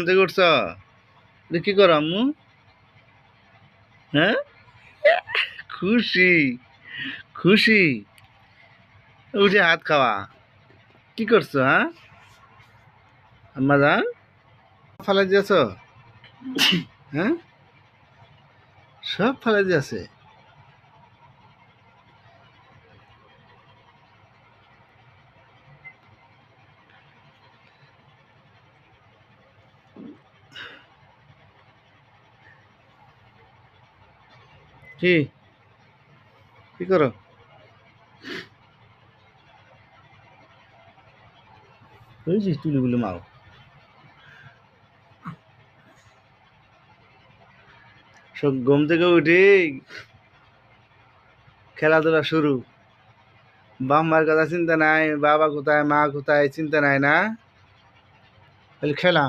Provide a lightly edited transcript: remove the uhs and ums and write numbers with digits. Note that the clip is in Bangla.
থেকে উঠছ? কি করো আম্মু? হ্যাঁ, খুশি খুশি উঠে হাত খাওয়া। কি করছো? হ্যাঁ আম্মা জান, ফালাই দিয়েছ? হ্যাঁ, সব ফালাই দিয়েছে। কি কি করো? ওই যে তুলিগুলো মাও। সব ঘুম থেকে উঠে খেলাধুলা শুরু। বাম্মার কথা চিন্তা নাই, বাবা কোথায় মা কোথায় চিন্তা নাই, না খালি খেলা।